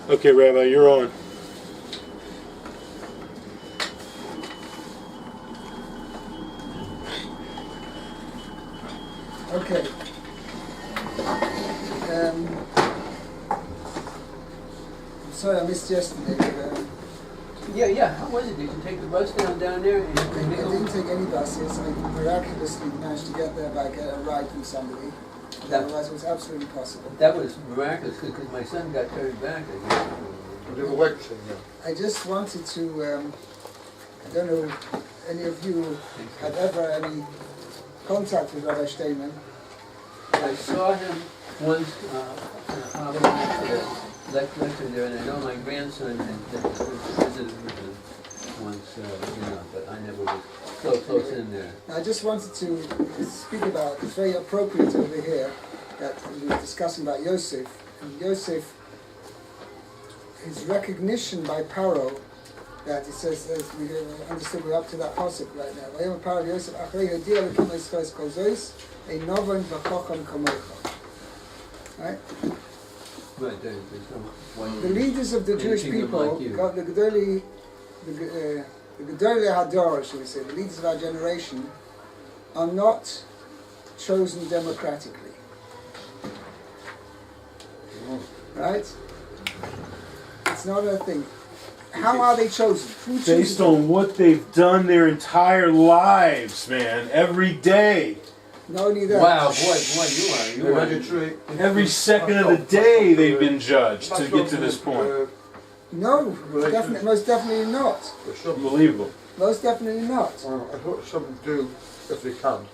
Okay, Rabbi, you're on. Okay. Sorry, I missed yesterday. Yeah. How was it? Did you take the bus down there? And I didn't take any buses. I miraculously managed to get there by a ride from somebody. Otherwise, it was absolutely impossible. That was miraculous because my son got carried back. I just wanted to. I don't know if any of you had ever any contact with Rabbi Steinman. I saw him once lecture there, and I know my grandson had visited with him once, but I never was so close in there. I just wanted to speak about, it's very appropriate over here, that we were discussing about Yosef, and Yosef, his recognition by Paro, that it says, as we understood, we're up to that pasuk right now. Vayom Paro Yosef achrei yodiyah l'kim Yisrael kol zois, ein novan v'chocham kamocha. Right? Right, there's no one. The leaders of the Jewish people, like the Gedolei Hador, shall we say, the leaders of our generation, are not chosen democratically. Right? It's not a thing. How are they chosen? Who chooses Based on what they've done their entire lives, man, every day. Not only that. Wow, boy, you are. Every second of the day they've been judged to get to this point. No, most definitely not. Unbelievable. Most definitely not. I thought something to do if they can.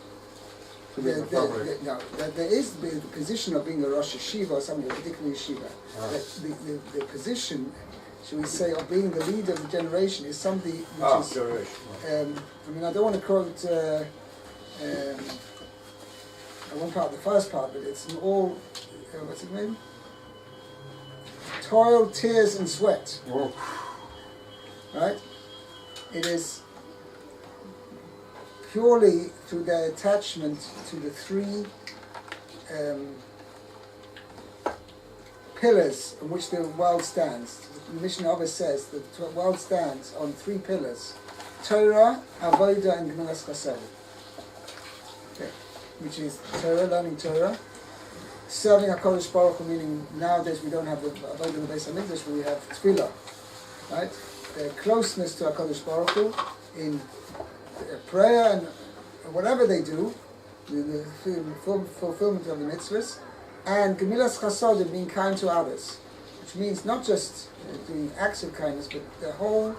There is the position of being a Rosh Yeshiva or something, particularly Yeshiva. The position, shall we say, of being the leader of the generation is something which is. I don't want to quote. One part, the first part, but it's all. What's it mean? Toil, tears, and sweat. Oh. Right? It is purely through their attachment to the three pillars on which the world stands. The Mishnah always says that the world stands on three pillars: Torah, Avodah, and Gemilas Chesed. Okay. Which is Torah, learning Torah, serving HaKadosh Baruch Hu, meaning nowadays we don't have the Avodah in the Beis HaMikdash, but we have Tefillah, right? The closeness to HaKadosh Baruch Hu in prayer and whatever they do, the fulfillment of the mitzvahs, and Gemilas Chesed, being kind to others, which means not just doing acts of kindness, but the whole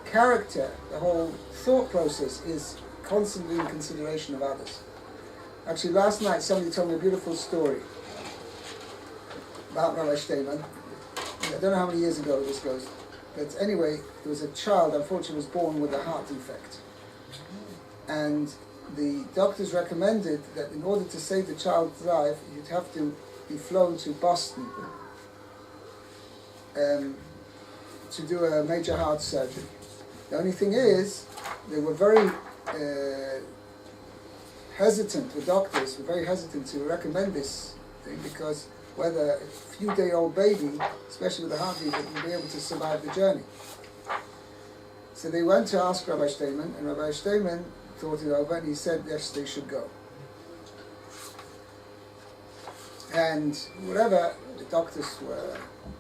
character, the whole thought process is constantly in consideration of others. Actually, last night somebody told me a beautiful story about Rabbi Steinman. I don't know how many years ago this goes, but anyway, there was a child, unfortunately, was born with a heart defect. And the doctors recommended that in order to save the child's life, you'd have to be flown to Boston to do a major heart surgery. The only thing is, they were very hesitant, the doctors were very hesitant to recommend this thing because whether a few-day-old baby, especially with a heart defect, would be able to survive the journey. So they went to ask Rabbi Steinman, and Rabbi Steinman thought it over, and he said yes, they should go. And whatever, the doctors were,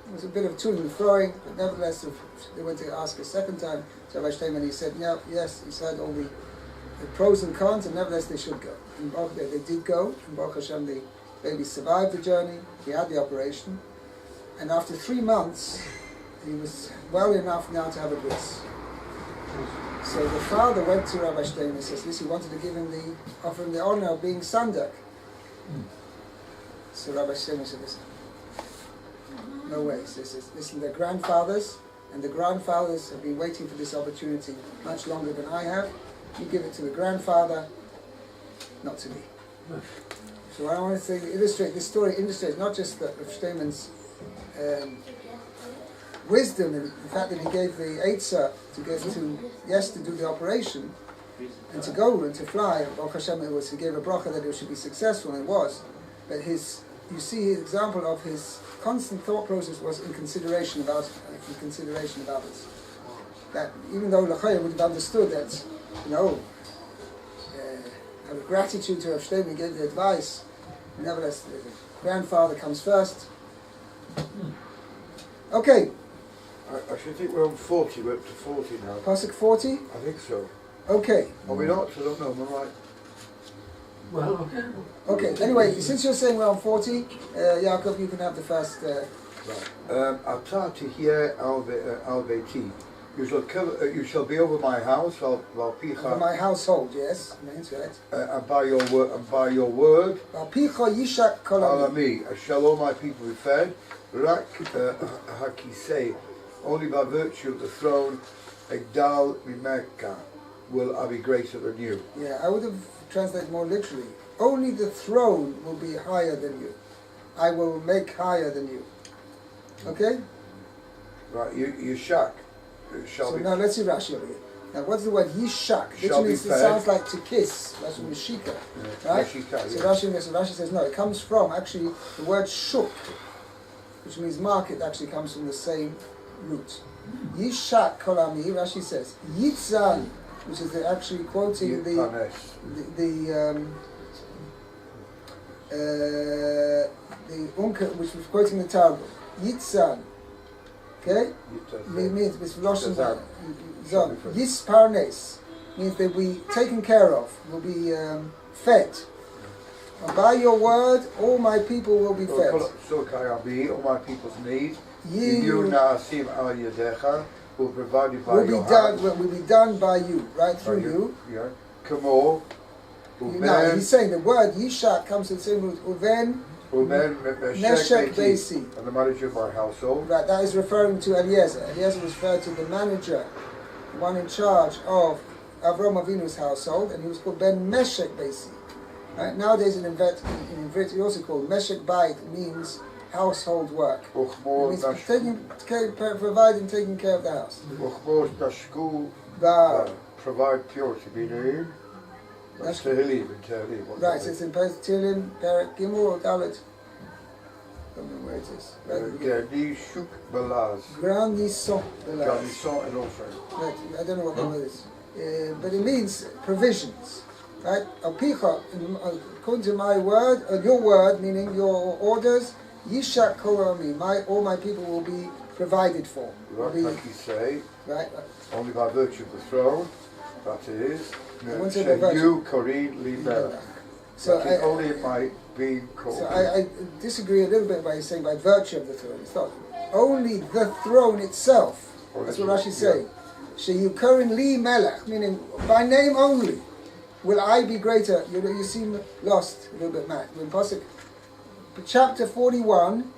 it was a bit of toing and throwing, but nevertheless, they went to ask a second time to Rabbi Steinman, he said, no, yes, he said all the pros and cons, and nevertheless they should go. And they did go, and Baruch Hashem, the baby survived the journey, he had the operation, and after 3 months, he was well enough now to have a bris. So the father went to Rabbi Steinman and says, listen, he wanted to offer him the honor of being Sandak. So Rabbi Steinman said, listen, no way. He says, listen, they're grandfathers, and the grandfathers have been waiting for this opportunity much longer than I have. You give it to the grandfather, not to me. So what I want to say, illustrate, this story illustrates not just that Rav Steinman's wisdom and the fact that he gave the Eitzah to do the operation, and to go and to fly, and Baruch Hashem, he gave a bracha that it should be successful, and it was, but his you see his example of his constant thought process was in consideration about others. That even though Lachaya would have understood that, out of gratitude to Rav Shlomo, gave the advice, nevertheless, the grandfather comes first. Okay, I should think we're on 40, we're up to 40 now. Pasuk 40? I think so. Okay. Are we not? I don't know, am I right? Well, okay. Okay, anyway, since you're saying we're on 40, Yaakov, you can have the first... Atati here al-Beiti. You shall be over my house, For my household, yes, means right. and by your word, Picha yishak kolami. Alami, shall all my people be fed. Rak hakisei, only by virtue of the throne, Egdal mimeka, will I be greater than you. Yeah, I would have translated more literally. Only the throne will be higher than you. I will make higher than you. Okay? Right, Yishak shall So be. now let's see Rashi over here. Now what's the word yishak? Shall Literally be it fed. sounds like to kiss. That's from Yishika. Right? Yashika, So yeah. Rashi says no, it comes from actually the word shuk, which means market, actually comes from the same root. Yishak kolami, Rashi says. Yitzan, which is actually quoting the Unker, which was quoting the Talmud. Yitzan. Okay? Means Yisparnes means they'll be taken care of, will be fed. And by your word, all my people will be fed. So Kayabi, all my people's need. You You Naasim al Yadecha will provide you by will your be done. hand. Will be done by you, right By through you. Yeah. Kamo. Now he's saying the word Yishak comes to the same root. Uven Meshek Beisi. And the manager of my household. Right, that is referring to Eliezer. Eliezer was referred to the manager, the one in charge of Avram Avinu's household, and he was called Ben Meshek Beisi. Right? Nowadays in Ivrit, he also called Meshek Bait, means household work. It means providing, taking care of the house. Provide purity, meaning. That's Tehillim. right, so it's in Tehillim, Perek Gimel or Dalet. I don't know where it is. Gadi Shuk Balaz. Grandisson. Garnison and offering. Right, I don't know what that word is. But it means provisions. Right? Apicha, according to my word, your word, meaning your orders, Yishak Korami, all my people will be provided for. Right, like you say, Right? only by virtue of the throne, that is. won't say by virtue. You, Korin, Limela. So That is only by being called. So I disagree a little bit by saying by virtue of the throne. It's not only the throne itself. That's what Rashi saying. Sheyukarin li melech, meaning by name only will I be greater. You seem lost a little bit, Matt. When Pasuk, chapter 41,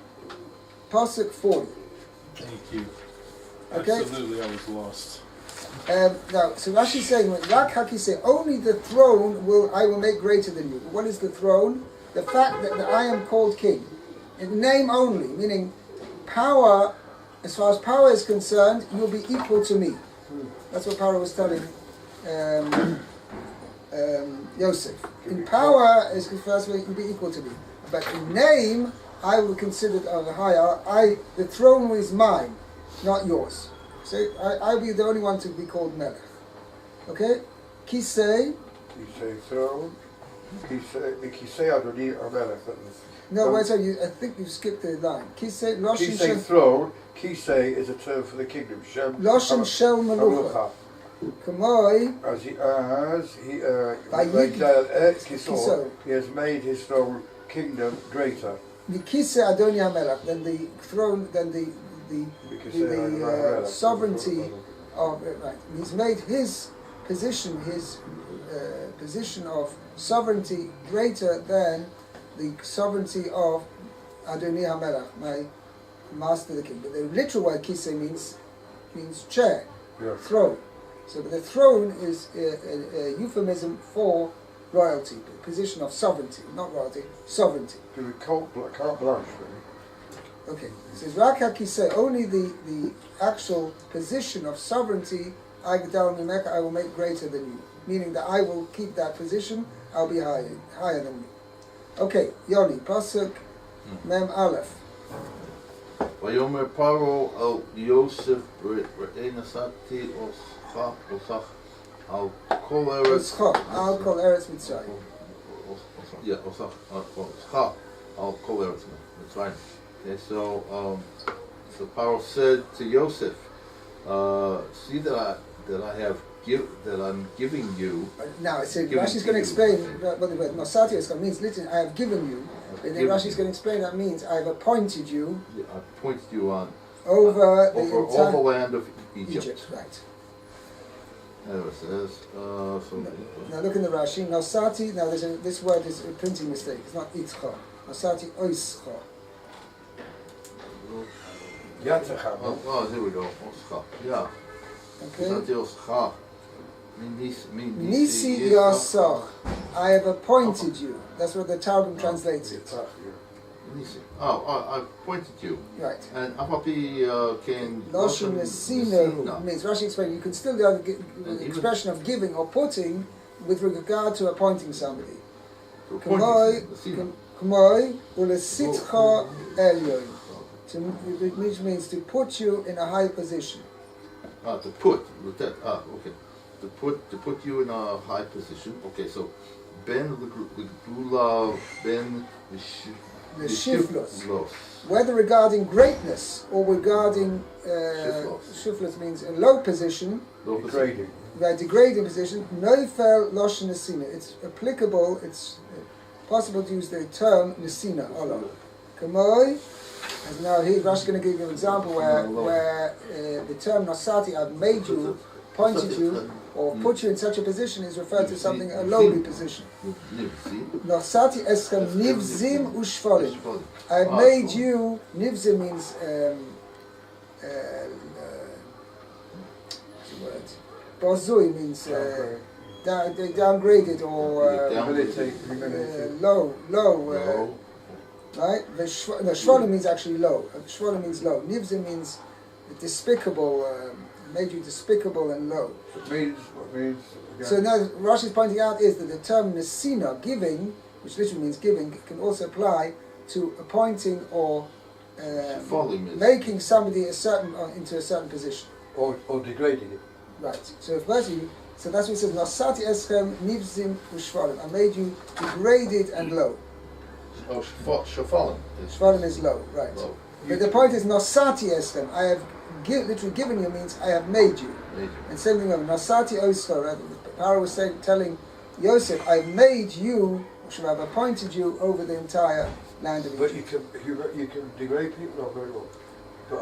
Pasuk 40. Thank you. Okay. Absolutely, I was lost. Now, so Rashi is saying, Rak Haki say, only the throne I will make greater than you. What is the throne? The fact that I am called king. In name only, meaning power, as far as power is concerned, you will be equal to me. That's what Paro was telling Yosef. In power, as far as you will be equal to me. But in name, I will consider it higher. The throne is mine, not yours. So I'll be the only one to be called Melech. Okay? Kisei. Kisei throne. Kisei Adoni Amelech. No, wait, sorry, I think you skipped the line. Kisei, Loshin Kisei throne. Kisei is a term for the kingdom. Loshin Shel Melucha. Kamoi. As he has made his throne kingdom greater. Mikise Adoni Hamelach, then the throne, then the sovereignty of right. He's made his position of sovereignty greater than the sovereignty of Adoni Hamelach, my master the king. But the literal word kise means chair, throne. So the throne is a euphemism for royalty, position of sovereignty, not royalty, sovereignty. Carte blanche, really. Okay, it says Rak say only the actual position of sovereignty I will make greater than you, meaning that I will keep that position. I'll be higher than you. Okay, Yoni, pasuk Mem Aleph. ויאמר פרעה אל יוסף ראה נסעתי אותך על כל ארץ Otzcha, Al Kol Eretz Mitzrayim. אותך על כל ארץ מצרים. Okay, so Paro said to Yosef, see that I'm giving you. Now, so Rashi's going to explain what the word Nosati Eskam means. Literally, I have given you. And then Rashi's going to explain that means I have appointed you. I appointed you on over all the land of Egypt. Right. There it says. Now look in the Rashi. Nosati. Now this word is a printing mistake. It's not Itzcha. Nosati Oischa. Oh, here we go. Oscha. Yeah. Okay. Nosati Oscha. Nisi Yasach. I have appointed you. That's what the Targum translates it. I appointed you. Right. And Apapi can. Loshin Nesino means Rashi explained you can still do the expression of giving or putting with regard to appointing somebody. K'moi ulesitcha elyon, which means to put you in a high position. To put. Okay. To put you in a high position. Okay, so Ben L'Gula Ben The shiflos. Whether regarding greatness or regarding shiflos means a low position, Degrading. Degrading position. Noifel loshin nesina. It's applicable. It's possible to use the term nesina. Allah. Kamoi. And now here Rashi is going to give you an example where the term nasati, I've made you, appointed you, or put you in such a position is referred to something, a lowly position. Nasati eschem nivzim ushvalim. I have made you, nivzim means, what's the word? Bozui means downgraded or low. Right? Shvalim means actually low. Shvalim means low. Nivzim means despicable, made you despicable and low. What means? So now Rashi is pointing out is that the term nesina, giving, which literally means giving, can also apply to appointing or making somebody into a certain position. Or degrading it. Right. So that's what it says. Nasati eschem nivzim ushvalim. I made you degraded and low. Oh, Shafalin. Shvalim is low, right. Low. But the point is, Nasati Eschem, I have literally given you means I have made you. And same thing of Nasati Oscha, right? The Pharaoh was telling Yosef, I've made you, or should I have appointed you over the entire land of Egypt. But you can degrade people not very well. No,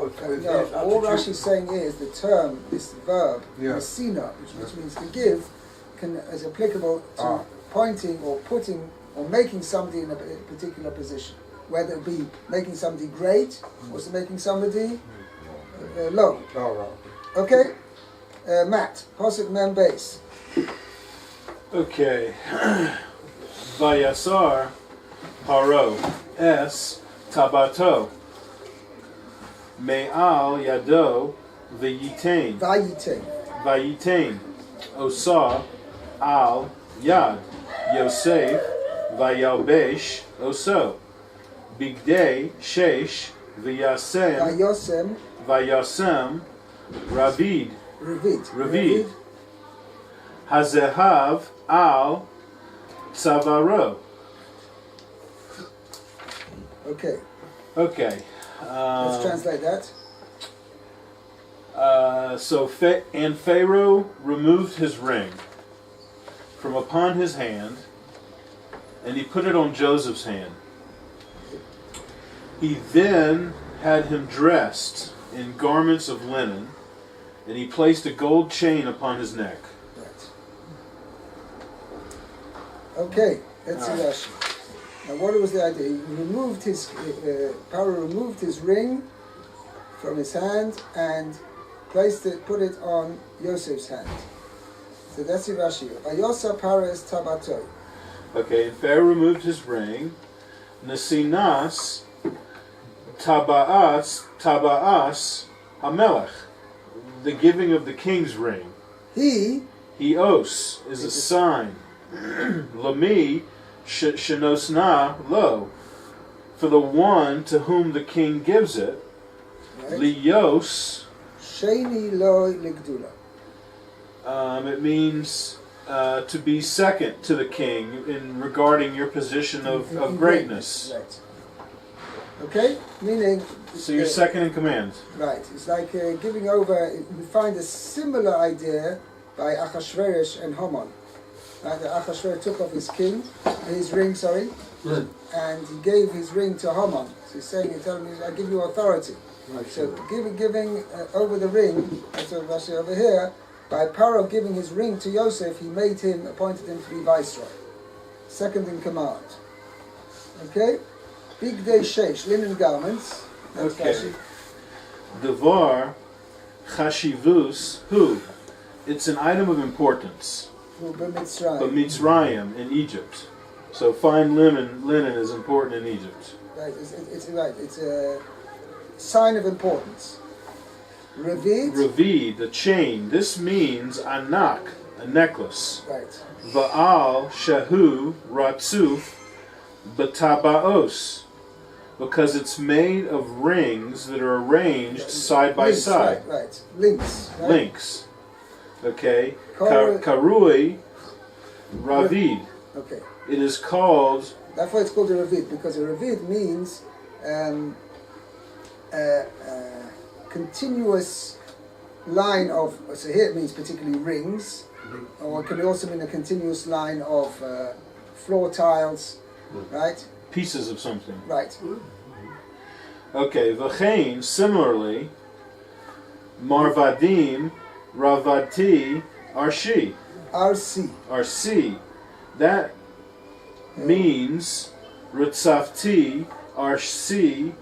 all Rashi is saying is the term, this verb, Nesina, which means to give, is applicable to pointing or putting or making somebody in a particular position, whether it be making somebody great or making somebody low. Oh, right. Okay, Matt, Posik Mem Base. Okay. Vayasar Paro Es Tabato Me'al Yado Vayitain Osa Al Yad Yosef Vayalbesh Oso Bigdei Shesh Vayasem Ravid Hazehav Al Savaro. Okay. Let's translate that. And Pharaoh removed his ring from upon his hand, and he put it on Joseph's hand. He then had him dressed in garments of linen, and he placed a gold chain upon his neck. Right. Okay, that's the Rashi. Now, what was the idea? He removed Pharaoh removed his ring from his hand and put it on Yosef's hand. So that's the Rashi. Vayosa Pares Tabato. Okay, and Pharaoh removed his ring. Nesinas Taba'as Hamelech. The giving of the king's ring. Os is a sign. Lami Shenosna Lo. for the one to whom the king gives it, Right? lios, Sheni lo ligdula. it means to be second to the king in regarding your position of greatness. Right. Okay? Meaning... So you're second in command. Right. It's like giving over... We find a similar idea by Achashverosh and Haman. Right? Achashverosh took off his ring, and he gave his ring to Haman. So he's saying, he's telling me, I give you authority. So giving over the ring, that's what Rashi over here, by Paro giving his ring to Yosef, he appointed him to be viceroy. Second in command. Okay? Big day sheish, linen garments. That's Okay. Rashi. Devar chashivus hu. It's an item of importance. B'Mitzrayim. But Mitzrayim in Egypt. So fine linen is important in Egypt. Right, it's a sign of importance. Revid. Ravid, the chain. This means anak, a necklace. Right. Va'al shahu ratzuf batabaos, because it's made of rings that are arranged side by Links, side. Right. Links. Right? Links. Okay. Kar- Karui ravid. Okay. It is called. That's why it's called a revid, because a revid means continuous line of. So here it means particularly rings, or it can also mean a continuous line of floor tiles, right? Pieces of something. Right. Okay, v'chein, similarly, marvadim, ravati, arshi, RC. arsi. That means ritzafti, arsi,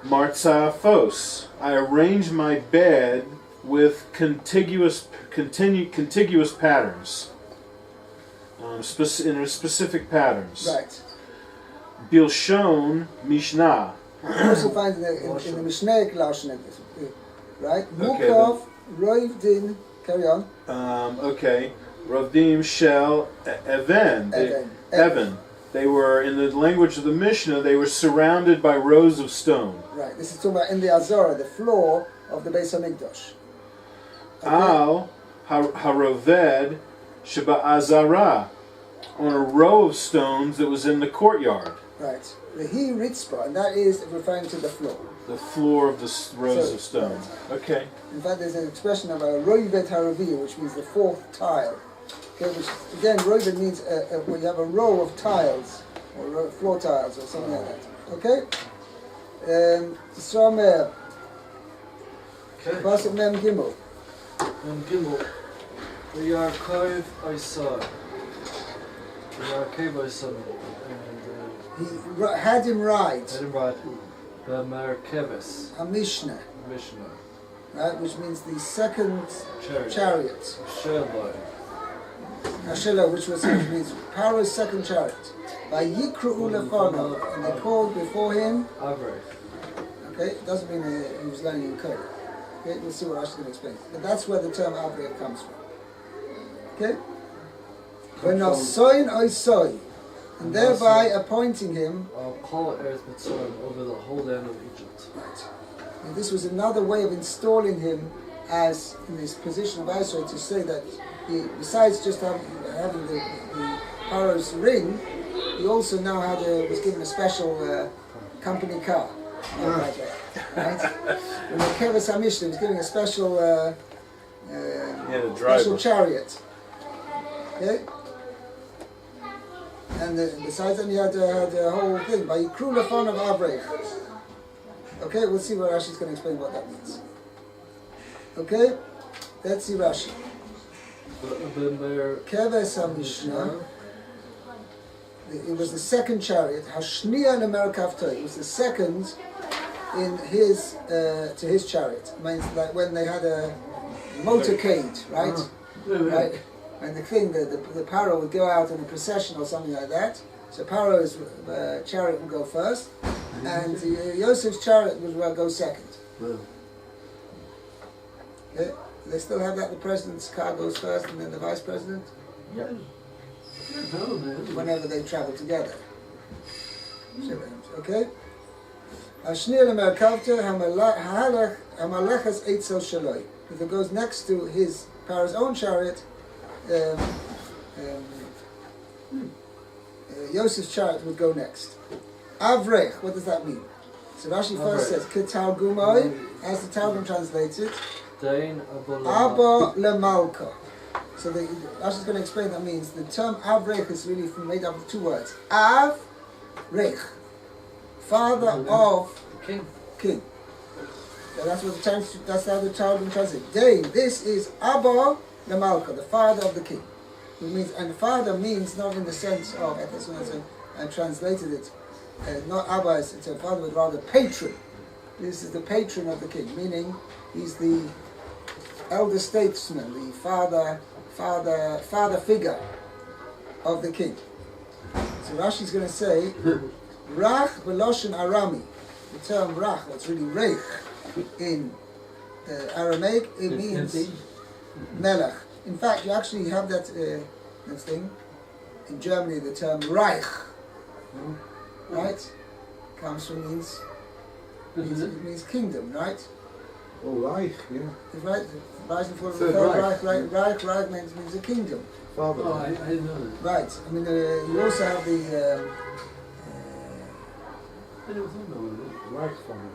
martzafos. I arrange my bed with contiguous patterns, in specific patterns. Right. Bilshon Mishnah. You also find in the Mishnah Lashon, right? Okay, Mukov, Roiv Din, carry on. Okay. Ravdim Shel Even. Evan. They were, in the language of the Mishnah, they were surrounded by rows of stone. Right, this is talking about in the Azara, the floor of the Beis HaMikdash. Al Haroved Sheba Azara, on a row of stones that was in the courtyard. Right. The He Ritzpah, and that is referring to the floor. The floor of the rows So, of stone. right. Okay. In fact, there's an expression of a Roivet Haraviyah, which means the fourth tile. Okay, which, again, Roivet means when you have a row of tiles, or floor tiles, or something like that. Okay? Yisrael Pasuk Mem Gimel. Mem Gimel. V'yarkov Isai. V'yarkov Isai. He had him ride And right. The Merkeves. a Mishnah, Mishnah. right, which means the second Chariot. chariot. Sheloi. Ashela, which means Paro's second chariot. By Yikru Ulefano, and they called before him. Avrei. Okay, it doesn't mean he was learning in code. Okay, we'll see what Rashi can explain. But that's where the term Avrei comes from. Okay? V'nosoin oisoi, and thereby appointing him. Paul Earth Mitzrayim over the whole land of Egypt. Right. And this was another way of installing him as in this position of Israel to say that he, besides just having the Pharaoh's ring, he also now was given a special company car. Right there. Right? When the Keves HaMishnah was giving a special The special driver. chariot. Okay? And besides that, he had the whole thing. By Yikru Lefon of Avrei. Okay, we'll see what Rashi's going to explain what that means. Okay? Let's see Rashi. Keves HaMishnah. It was the second chariot. Hashniya Nemerkavtoi. It was the second in his to his chariot. It means like when they had a motorcade, right? Right. And the thing, the Paro would go out in a procession or something like that. So Paro's chariot would go first, and Yosef's chariot would go second. Okay? They still have that. The president's car goes first, and then the vice president. Yeah. Whenever they travel together. Okay? Ashnir lemerkavta hamalechas eitzel shaloi. If it goes next to his Pharaoh's own chariot, Yosef's chariot would go next. Avrech, what does that mean? So Rashi first says, Ketargumoi, as the Targum translates it, Dain Abba lemalka. So Rashi's going to explain that means. The term Avrech is really made up of two words. Av-rech, father of King. king. So that's how the Targum translates. Dain, this is Abba lemalka, the father of the king. It means, and father means not in the sense of, I translated it, not Abba, it's a father, but rather patron. This is the patron of the king, meaning he's the elder statesman, the father figure of the king. So Rashi's going to say, Rach Veloshin Arami. The term Rach, what's really Reich in Aramaic, it means Melech. In fact, you actually have that thing in Germany. The term Reich, right, comes from means kingdom, right? Oh, Reich, yeah. Right, rising for the Third Reich. Reich means a kingdom. Father. Oh, I didn't know that. Right. I mean, you also have the. I never thought about Reich family.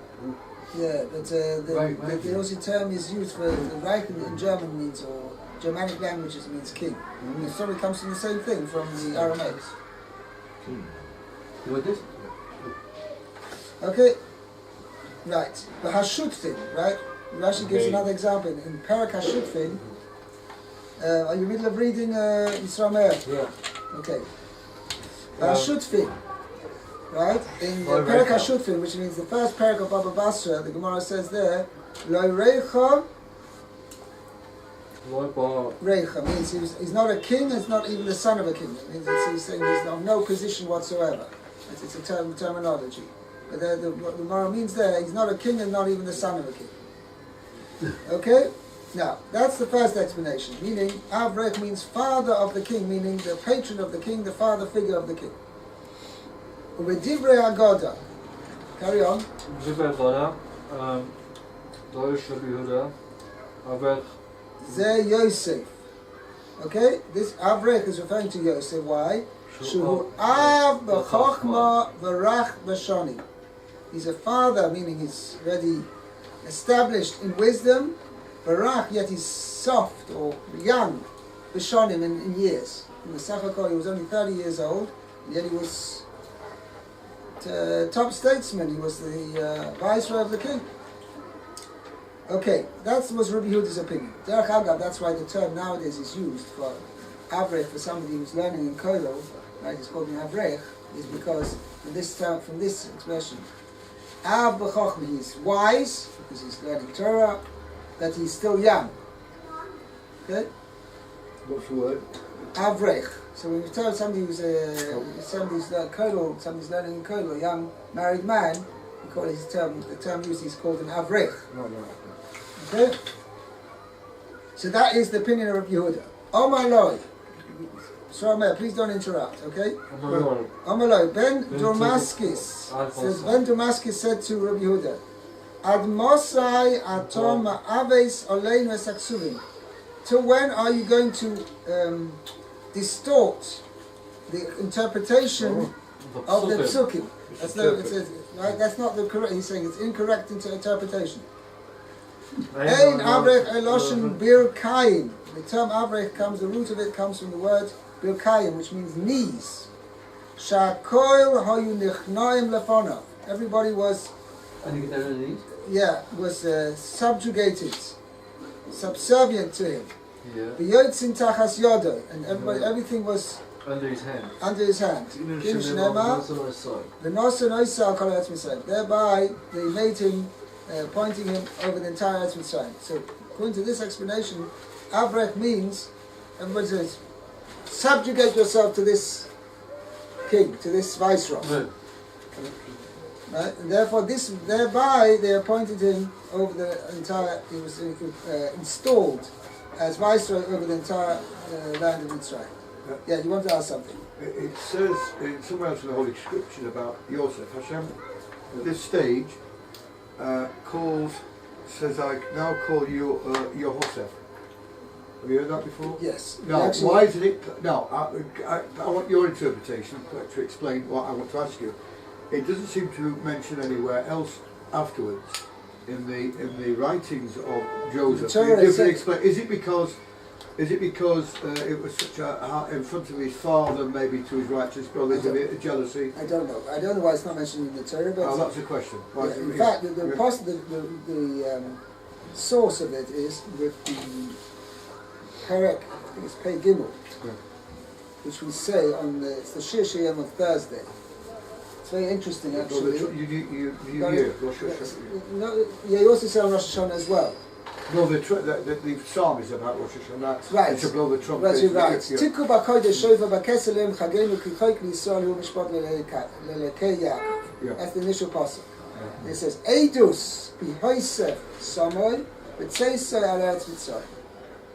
Yeah, but the also term is used for the Reich in German means, or Germanic languages means king. It probably comes from the same thing from the Aramaic. it. What this? Okay, right. The Hashutfin, right? Rashi gives another example. In Parak Hashutfin, are you in the middle of reading Yisrael Me'er? Yeah. Okay. Hashutfin, right? In Parak Hashutfin, which means the first parak of Baba Basra, the Gemara says there, Lo Reicha Reicha means he's not a king, he's not even the son of a king. It means he's saying he's of no position whatsoever. It's a terminology. But the Gemara means there, he's not a king and not even the son of a king. Okay? Now, that's the first explanation, meaning Avrech means father of the king, meaning the patron of the king, the father figure of the king. Uvedivre Agoda. Carry on. Ze Yosef. Okay? This Avrech is referring to Yosef. Why? Shu Av b'chokhma v'rach b'shani. He's a father, meaning he's already established in wisdom. V'rach, yet he's soft or young, b'shanim in years. In the Sachakol, he was only 30 years old, and yet he was top statesman. He was the viceroy of the king. Okay, that was Rabbi Yehuda's opinion. Derech Agav, that's why the term nowadays is used for Avrech, for somebody who's learning in Kollel, right? It's called an Avrech, is because from this term, from this expression, Av b'chochma, he's wise because he's learning Torah, that he's still young. Okay, What's the word? Avrech. So when you tell somebody who's somebody's Kollel, somebody's learning in Kollel, a young married man, you call his term. The term used is called an Avrech. No. Okay? So that is the opinion of Rabbi Yehuda. Omar Loi. Sorry, please don't interrupt, okay? Omar Loi. Ben Damascus says, Ben Damascus said to Rabbi Yehuda, Ad Mosai atom aves olein vesaksuvim. Till when are you going to distort the interpretation of the psukim? That's not the correct. He's saying it's incorrect interpretation. Ein avrech eloshin birkayim. The term avrech comes. The root of it comes from the word birkayim, which means knees. Shakoil hayu nichnaim lefonav. Everybody was. I think it's under these. Yeah, was subjugated, subservient to him. Yeah. V'yotzin tachas yodo, and everything was Under his hand. under his hand. Kim shnema v'nosen oisal kol eretz Mitzrayim. Thereby they made him, pointing him over the entire Eretz Mitzrayim. So according to this explanation, Avrech means, everybody says, subjugate yourself to this king, to this viceroy. Right? And therefore, thereby they appointed him over the entire. He was installed as viceroy over the entire land of Mitzrayim. Yeah, you want to ask something? It says somewhere else in the Holy Scripture about Yosef. Hashem at this stage, says, I now call you Yehosef. Have you heard that before? Yes. No, Actually, why did it... No, I want your interpretation to explain what I want to ask you. It doesn't seem to mention anywhere else afterwards in the writings of Joseph. Torah Explain. Is it because it was such a in front of his father, maybe to his righteous brothers, a bit of jealousy? I don't know. I don't know why it's not mentioned in the Torah, but Oh, that's a question. Why in fact, the source of it is with the Perek, I think it's Pei Gimel, which we say on it's the Shir Shiyam of Thursday. It's very interesting, actually. You No, yeah, you also say on Rosh Hashanah as well. No, the psalm is about Rosh Hashanah. Right. And to blow the trumpet. Right, you're right. Tiku b'kodesh shoiva b'keselem chagenu ki choik l'Yisrael hu mishpat l'elekei Yaakov. That's the initial passage. It says, Eidus b'hoisef samoy b'tzeisei al eretz Mitzrayim.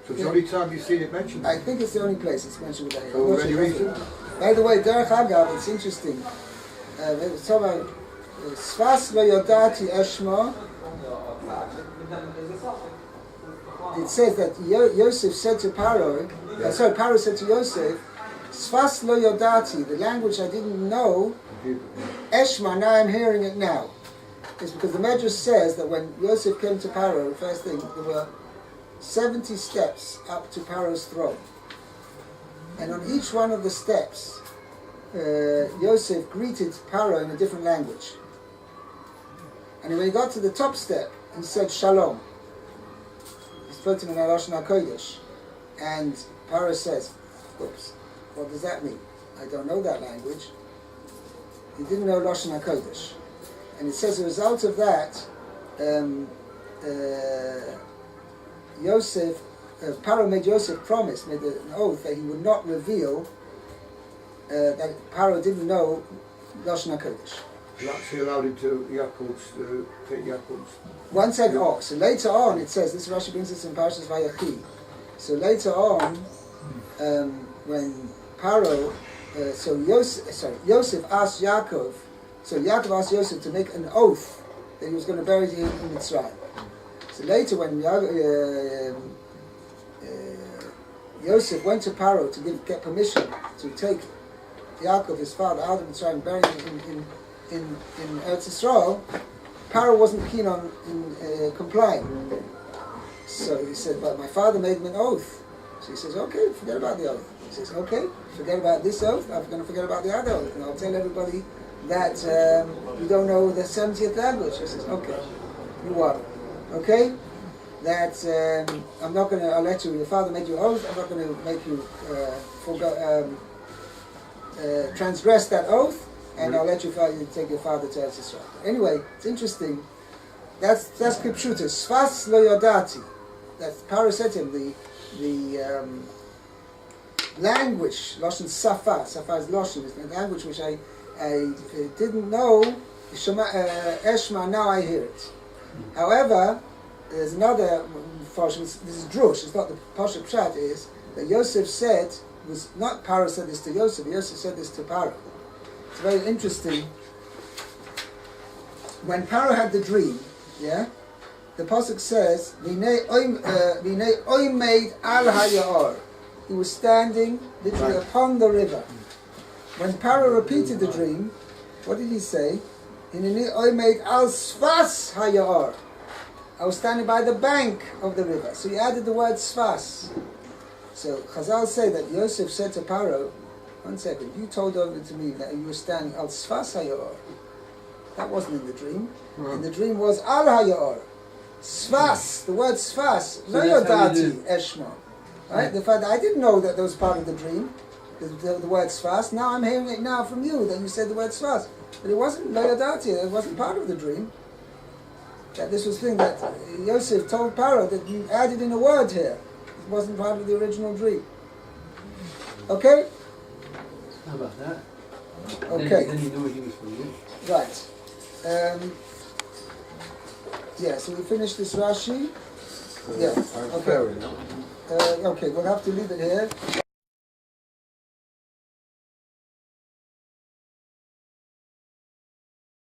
So it's the only time you've seen it mentioned? I think it's the only place it's mentioned with that. So any reason? By the way, Derech Agav, it's interesting. It's talking about Sfas lo yodati eshma. It says that Yosef said to Paro, Paro said to Yosef, Sfas lo yodati, the language I didn't know, Eshma, now I'm hearing it now. It's because the Medrash says that when Yosef came to Paro, the first thing, there were 70 steps up to Paro's throne. And on each one of the steps, Yosef greeted Paro in a different language. And when he got to the top step, he said Shalom. He spoke to him in Lashon HaKodesh. And Paro says, oops, what does that mean? I don't know that language. He didn't know Lashon HaKodesh. And it says, as a result of that, Paro made Yosef promise, made an oath that he would not reveal that Paro didn't know Lashon HaKodesh. That's allowed him to take Yaakov's. One said, so later on it says, this Rashi brings this in Parashas Vayechi. So later on, when Paro, Yosef asked Yaakov, so Yaakov asked Yosef to make an oath that he was going to bury him in Mitzrayim. So later when Yosef went to Paro to get permission to take Yaakov, his father, out of Mitzrayim and bury him in Eretz Yisrael, Paro wasn't keen on complying. So he said, but my father made him an oath. So he says, okay, forget about the oath. He says, okay, forget about this oath, I'm going to forget about the other oath, and I'll tell everybody that you don't know the 70th language. He says, okay, you won. Okay? That I'm not going to, I'll let you, your father made you an oath, I'm not going to make you transgress that oath, and I'll let you take your father to Eretz Yisrael. Anyway, it's interesting. That's Kipshuta. Sfas lo yodati. That's Paro said to him, the language, Lashon Safa is Lashon, is the language which I didn't know, Eshma, now I hear it. However, there's another portion, this is Drush, it's not the Pasha Pshat, is that Yosef said, was not Paro said this to Yosef, Yosef said this to Paro. It's very interesting. When Paro had the dream, the pasuk says, "Vinei oimed al hayar." He was standing literally upon the river. When Paro repeated the dream, what did he say? "Hineni oimed al sfas hayar." I was standing by the bank of the river. So he added the word sfas. So Chazal say that Yosef said to Paro, one second, you told over to me that you were standing al sfas hayar. That wasn't in the dream. In the dream was al hayar. Sfas, the word sfas, lo yodati eshma. Right? The fact that I didn't know that was part of the dream, the word sfas. Now I'm hearing it now from you that you said the word sfas. But it wasn't lo yodati, it wasn't part of the dream. That this was the thing that Yosef told Paro that you added in a word here. It wasn't part of the original dream. Okay? How about that? Okay. Then he knew he was from you. Right. So we finished this Rashi. I'm fair enough. Okay, we'll have to leave it here.